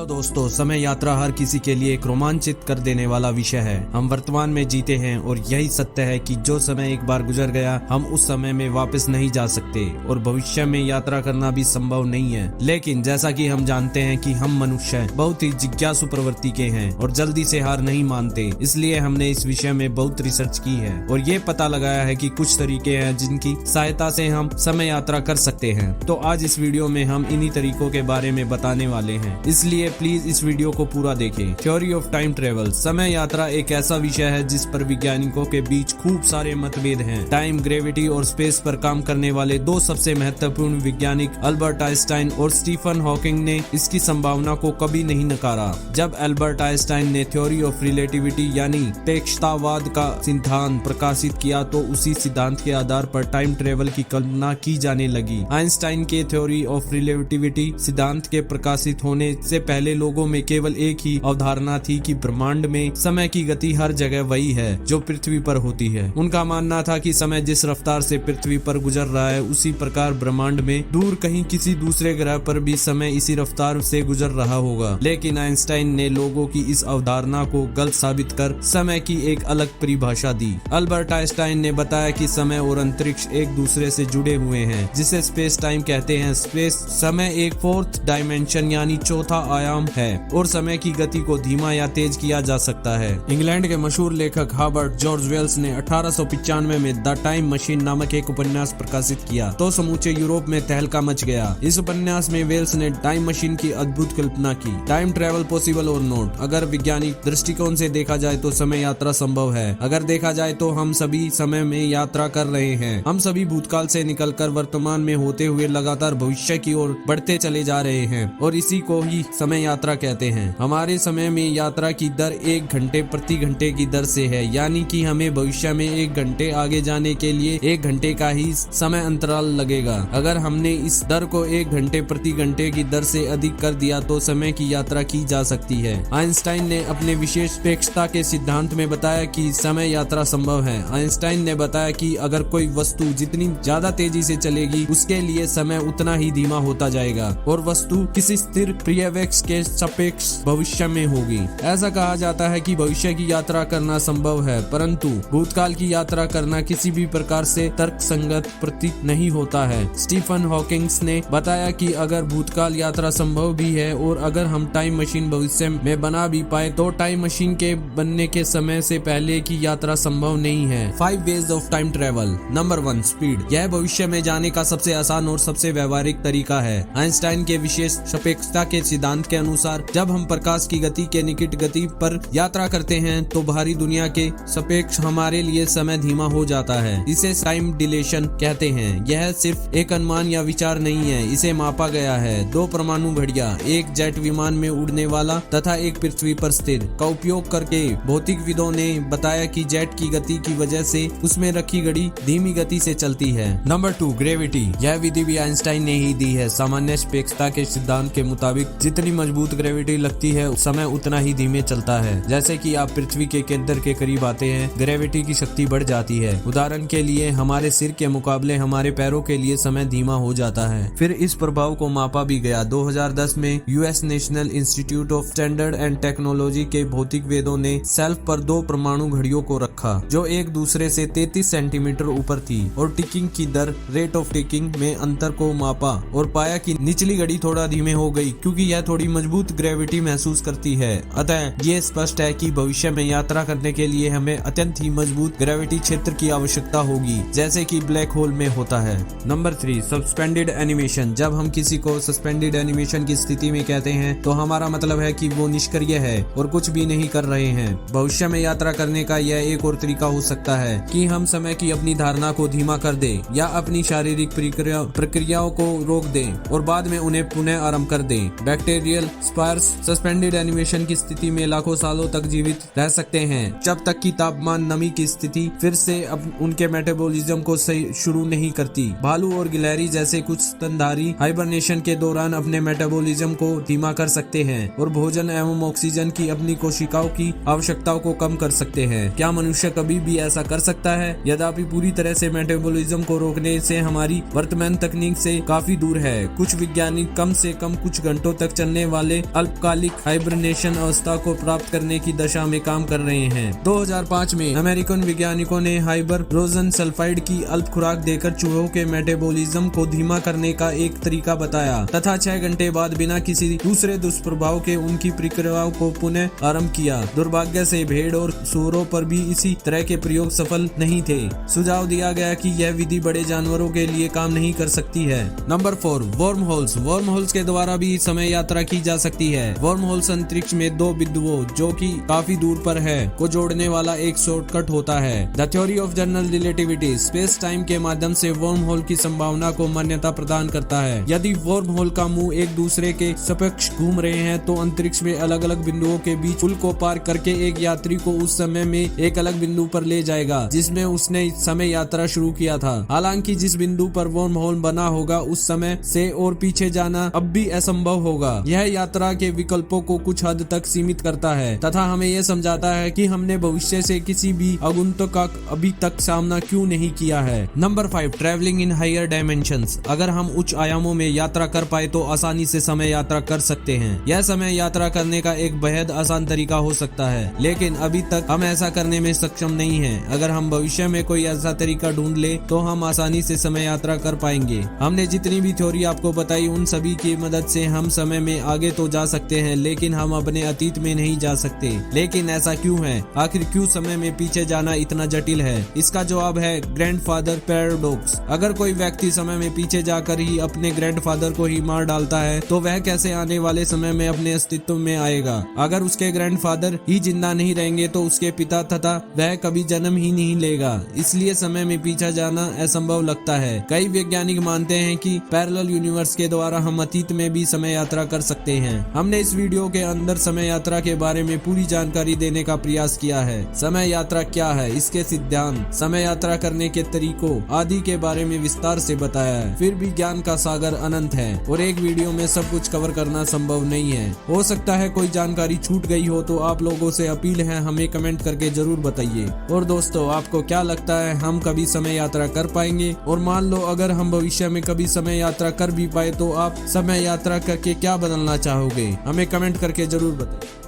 Hello दोस्तों, समय यात्रा हर किसी के लिए एक रोमांचित कर देने वाला विषय है। हम वर्तमान में जीते हैं और यही सत्य है कि जो समय एक बार गुजर गया हम उस समय में वापस नहीं जा सकते और भविष्य में यात्रा करना भी संभव नहीं है। लेकिन जैसा कि हम जानते हैं कि हम मनुष्य बहुत ही जिज्ञासु प्रवृत्ति के हैं और जल्दी से हार नहीं मानते, इसलिए हमने इस विषय में बहुत रिसर्च की है और ये पता लगाया है कि कुछ तरीके हैं जिनकी सहायता से हम समय यात्रा कर सकते हैं। तो आज इस वीडियो में हम इन्हीं तरीकों के बारे में बताने वाले हैं, इसलिए प्लीज इस वीडियो को पूरा देखें। Theory of time travel. समय यात्रा एक ऐसा विषय है जिस पर वैज्ञानिकों के बीच खूब सारे मतभेद हैं। टाइम, ग्रेविटी और स्पेस पर काम करने वाले दो सबसे महत्वपूर्ण वैज्ञानिक अल्बर्ट आइंस्टाइन और स्टीफन हॉकिंग ने इसकी संभावना को कभी नहीं नकारा। जब अल्बर्ट आइंस्टाइन ने थ्योरी ऑफ रिलेटिविटी यानी अपेक्षतावाद का सिद्धांत प्रकाशित किया तो उसी सिद्धांत के आधार पर टाइम ट्रेवल की कल्पना की जाने लगी। आइंस्टाइन के थ्योरी ऑफ रिलेटिविटी सिद्धांत के प्रकाशित होने से पहले लोगों में केवल एक ही अवधारणा थी कि ब्रह्मांड में समय की गति हर जगह वही है जो पृथ्वी पर होती है। उनका मानना था कि समय जिस रफ्तार से पृथ्वी पर गुजर रहा है उसी प्रकार ब्रह्मांड में दूर कहीं किसी दूसरे ग्रह पर भी समय इसी रफ्तार से गुजर रहा होगा। लेकिन आइंस्टाइन ने लोगों की इस अवधारणा को गलत साबित कर समय की एक अलग परिभाषा दी। अल्बर्ट आइंस्टाइन ने बताया कि समय और अंतरिक्ष एक दूसरे से जुड़े हुए हैं, जिसे स्पेस टाइम कहते हैं। स्पेस समय एक फोर्थ डायमेंशन यानी चौथा आयाम है और समय की गति को धीमा या तेज किया जा सकता है। इंग्लैंड के मशहूर लेखक हर्बर्ट जॉर्ज वेल्स ने 1895 में द टाइम मशीन नामक एक उपन्यास प्रकाशित किया तो समूचे यूरोप में तहलका मच गया। इस उपन्यास में वेल्स ने टाइम मशीन की अद्भुत कल्पना की। टाइम ट्रेवल पॉसिबल और नॉट। अगर वैज्ञानिक दृष्टिकोण से देखा जाए तो समय यात्रा संभव है। अगर देखा जाए तो हम सभी समय में यात्रा कर रहे हैं। हम सभी भूतकाल से निकलकर वर्तमान में होते हुए लगातार भविष्य की ओर बढ़ते चले जा रहे हैं और इसी को ही समय यात्रा कहते हैं। हमारे समय में यात्रा की दर 1 घंटे प्रति घंटे की दर से है, यानी कि हमें भविष्य में 1 घंटे आगे जाने के लिए 1 घंटे का ही समय अंतराल लगेगा। अगर हमने इस दर को 1 घंटे प्रति घंटे की दर से अधिक कर दिया तो समय की यात्रा की जा सकती है। आइंस्टाइन ने अपने विशेष अपेक्षता के सिद्धांत में बताया कि समय यात्रा संभव है। आइंस्टाइन ने बताया कि अगर कोई वस्तु जितनी ज्यादा तेजी से चलेगी उसके लिए समय उतना ही धीमा होता जाएगा और वस्तु किसी स्थिर पर्यवेक्षक के सापेक्ष भविष्य में होगी। ऐसा कहा जाता है कि भविष्य की यात्रा करना संभव है, परंतु भूतकाल की यात्रा करना किसी भी प्रकार से तर्कसंगत प्रतीत नहीं होता है। स्टीफन हॉकिंग ने बताया कि अगर भूतकाल यात्रा संभव भी है और अगर हम टाइम मशीन भविष्य में बना भी पाए तो टाइम मशीन के बनने के समय से पहले की यात्रा संभव नहीं है। 5 ways of time travel. Number 1, speed. यह भविष्य में जाने का सबसे आसान और सबसे व्यवहारिक तरीका है। आइंस्टाइन के विशेष सापेक्षता के सिद्धांत के अनुसार जब हम प्रकाश की गति के निकट गति पर यात्रा करते हैं तो बाहरी दुनिया के सापेक्ष हमारे लिए समय धीमा हो जाता है। इसे टाइम डिलेशन कहते हैं। यह सिर्फ एक अनुमान या विचार नहीं है, इसे मापा गया है। 2 परमाणु घड़ियां, एक जेट विमान में उड़ने वाला तथा एक पृथ्वी पर स्थिर, का उपयोग करके भौतिकविदों ने बताया कि जेट की गति की वजह से उसमें रखी घड़ी धीमी गति से चलती है। Number 2, gravity. यह विधि भी आइंस्टाइन ने ही दी है। सामान्य सापेक्षता के सिद्धांत के मुताबिक जितनी मजबूत ग्रेविटी लगती है समय उतना ही धीमे चलता है। जैसे कि आप पृथ्वी के केंद्र के करीब आते हैं ग्रेविटी की शक्ति बढ़ जाती है। उदाहरण के लिए हमारे सिर के मुकाबले हमारे पैरों के लिए समय धीमा हो जाता है। फिर इस प्रभाव को मापा भी गया। 2010 में US national institute of standard and technology के भौतिकवेदों ने शेल्फ पर 2 परमाणु घड़ियों को रखा जो एक दूसरे से 33 सेंटीमीटर ऊपर थी और टिकिंग की दर रेट ऑफ टिकिंग में अंतर को मापा और पाया कि निचली घड़ी थोड़ा धीमे हो गई क्योंकि यह थोड़ी मजबूत ग्रेविटी महसूस करती है। अतः ये स्पष्ट है कि भविष्य में यात्रा करने के लिए हमें अत्यंत ही मजबूत ग्रेविटी क्षेत्र की आवश्यकता होगी, जैसे कि ब्लैक होल में होता है। Number 3, suspended animation. जब हम किसी को सस्पेंडेड एनिमेशन की स्थिति में कहते हैं तो हमारा मतलब है कि वो निष्क्रिय है और कुछ भी नहीं कर रहे हैं। भविष्य में यात्रा करने का यह एक और तरीका हो सकता है कि हम समय की अपनी धारणा को धीमा कर दें या अपनी शारीरिक प्रक्रियाओं को रोक दें और बाद में उन्हें पुनः आरंभ कर दें। बैक्टीरियल स्पायर्स सस्पेंडेड एनिमेशन की स्थिति में लाखों सालों तक जीवित रह सकते हैं जब तक कि तापमान नमी की स्थिति फिर से उनके मेटाबॉलिज्म को शुरू नहीं करती। भालू और गिलहरी जैसे कुछ स्तनधारी हाइबरनेशन के दौरान अपने मेटाबॉलिज्म को धीमा कर सकते हैं और भोजन एवं ऑक्सीजन की अपनी कोशिकाओं की आवश्यकताओं को कम कर सकते हैं। क्या मनुष्य कभी भी ऐसा कर सकता है? यद्यपि पूरी तरह से मेटाबॉलिज्म को रोकने से हमारी वर्तमान तकनीक से काफी दूर है। कुछ वैज्ञानिक कम से कम कुछ घंटों तक चलने वाले अल्पकालिक हाइबरनेशन अवस्था को प्राप्त करने की दशा में काम कर रहे हैं। 2005 में अमेरिकन वैज्ञानिकों ने हाइबररोजन सल्फाइड की अल्प खुराक देकर चूहों के मेटाबॉलिज्म को धीमा करने का एक तरीका बताया तथा 6 घंटे बाद बिना किसी दूसरे दुष्प्रभाव के उनकी प्रक्रियाओं को पुनः आरंभ किया। दुर्भाग्य से भेड़ और सूअरों पर भी इसी तरह के प्रयोग सफल नहीं थे। सुझाव दिया गया कि यह विधि बड़े जानवरों के लिए काम नहीं कर सकती है। Number 4, worm holes. Worm holes के द्वारा भी समय यात्रा की जा सकती है। वर्म होल्स अंतरिक्ष में दो बिंदुओं जो कि काफी दूर पर है को जोड़ने वाला एक शॉर्टकट होता है। The theory of general relativity space time के माध्यम से वर्म होल की संभावना को मान्यता प्रदान करता है। यदि वर्म होल का मुंह एक दूसरे के समकक्ष घूम रहे हैं तो अंतरिक्ष में अलग अलग बिंदुओं के बीच पुल को पार करके एक यात्री को उस समय में एक अलग बिंदु पर ले जाएगा जिसमें उसने समय यात्रा शुरू किया था। हालांकि जिस बिंदु पर वर्म होल बना होगा उस समय से और पीछे जाना अब भी असंभव होगा। यह यात्रा के विकल्पों को कुछ हद तक सीमित करता है तथा हमें यह समझाता है कि हमने भविष्य से किसी भी आगंतुक का अभी तक सामना क्यों नहीं किया है। Number 5, travelling in higher dimensions. अगर हम उच्च आयामों में यात्रा कर पाए तो आसानी से समय यात्रा कर सकते हैं। यह समय यात्रा करने का एक बेहद आसान तरीका हो सकता है, लेकिन अभी तक हम ऐसा करने में सक्षम नहीं हैं। अगर हम भविष्य में कोई ऐसा तरीका ढूंढ ले तो हम आसानी से समय यात्रा कर पाएंगे। हमने जितनी भी थ्योरी आपको बताई उन सभी की मदद से हम समय में आगे तो जा सकते हैं, लेकिन हम अपने अतीत में नहीं जा सकते। लेकिन ऐसा क्यों है? आखिर क्यों समय में पीछे जाना इतना जटिल है? इसका जवाब है ग्रैंडफादर पैराडॉक्स। अगर कोई व्यक्ति समय में पीछे जाकर ही अपने ग्रैंडफादर को ही मार डालता है तो वह कैसे आने वाले समय में अपने अस्तित्व में आएगा? अगर उसके ग्रैंडफादर ही जिंदा नहीं रहेंगे तो उसके पिता तथा वह कभी जन्म ही नहीं लेगा। इसलिए समय में पीछे जाना असंभव लगता है। कई वैज्ञानिक मानते हैं कि पैरेलल यूनिवर्स के द्वारा हम अतीत में भी समय यात्रा कर सकते हैं। हमने इस वीडियो के अंदर समय यात्रा के बारे में पूरी जानकारी देने का प्रयास किया है। समय यात्रा क्या है, इसके सिद्धांत, समय यात्रा करने के तरीकों आदि के बारे में विस्तार से बताया है। फिर भी ज्ञान का सागर अनंत है और एक वीडियो में सब कुछ कवर करना संभव नहीं है। हो सकता है कोई जानकारी छूट गई हो तो आप लोगों से अपील है हमें कमेंट करके जरूर बताइए। और दोस्तों, आपको क्या लगता है हम कभी समय यात्रा कर पाएंगे? और मान लो अगर हम भविष्य में कभी समय यात्रा कर भी पाए तो आप समय यात्रा करके क्या बदलना चाहोगे? हमें कमेंट करके जरूर बताइए।